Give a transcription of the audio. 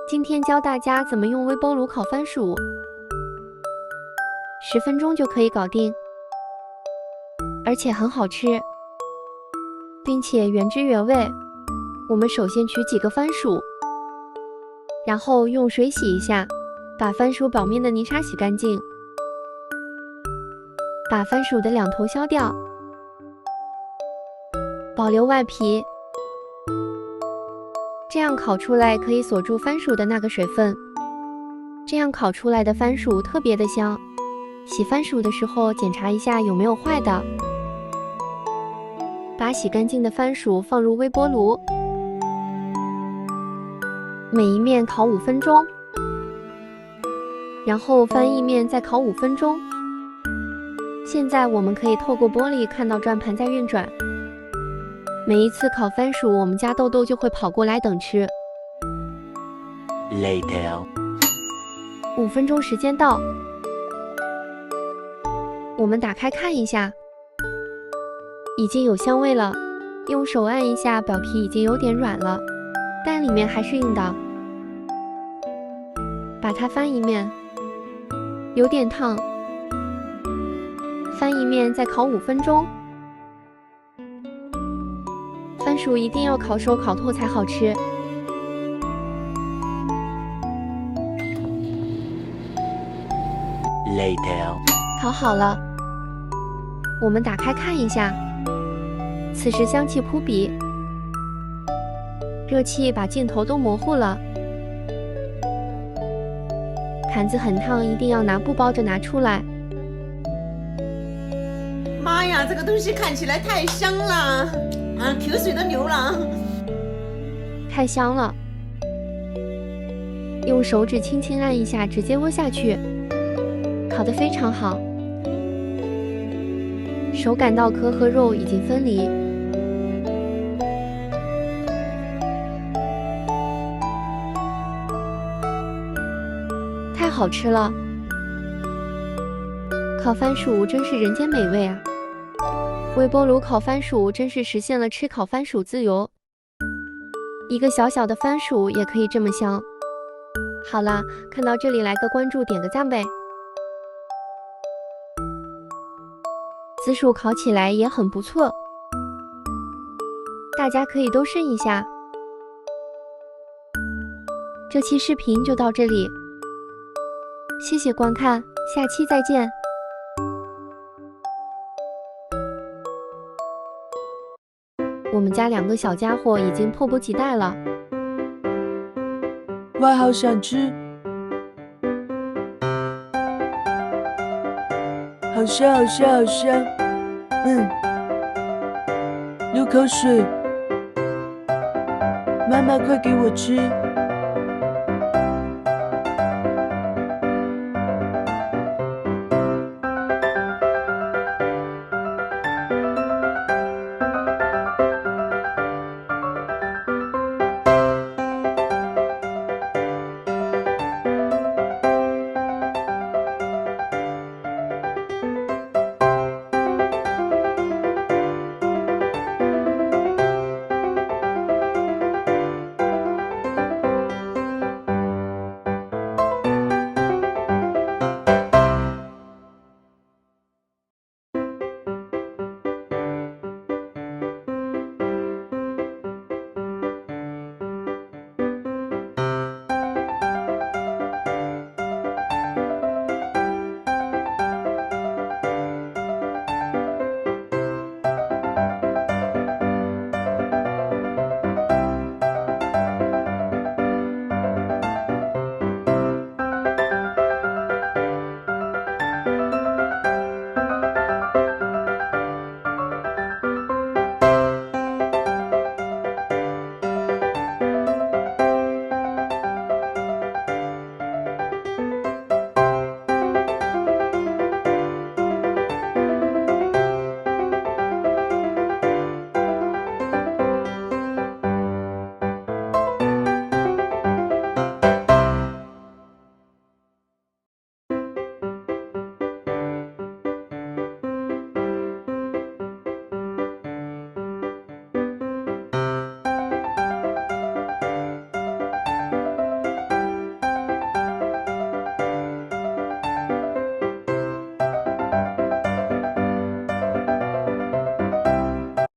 今天教大家怎么用微波炉烤番薯，10分钟就可以搞定，而且很好吃，并且原汁原味。我们首先取几个番薯，然后用水洗一下，把番薯表面的泥沙洗干净，把番薯的两头削掉，保留外皮。这样烤出来可以锁住番薯的那个水分，这样烤出来的番薯特别的香。洗番薯的时候检查一下有没有坏的。把洗干净的番薯放入微波炉，每一面烤5分钟，然后翻一面再烤5分钟。现在我们可以透过玻璃看到转盘在运转。每一次烤番薯，我们家豆豆就会跑过来等吃。Later， 5分钟时间到，我们打开看一下，已经有香味了。用手按一下，表皮已经有点软了，但里面还是硬的。把它翻一面，有点烫，翻一面再烤5分钟。番薯一定要烤熟烤透才好吃。Later， 烤好了，我们打开看一下。此时香气扑鼻，热气把镜头都模糊了。盘子很烫，一定要拿布包着拿出来。妈呀，这个东西看起来太香了啊，口水都流了。太香了，用手指轻轻按一下，直接窝下去，烤得非常好。手感到壳和肉已经分离。太好吃了！烤番薯真是人间美味啊！微波炉烤番薯真是实现了吃烤番薯自由。一个小小的番薯也可以这么香。好啦，看到这里来个关注，点个赞呗。紫薯烤起来也很不错，大家可以都试一下。这期视频就到这里，谢谢观看，下期再见。我们家2个小家伙已经迫不及待了。哇，好想吃！好香，好香，好香！流口水。妈妈，快给我吃！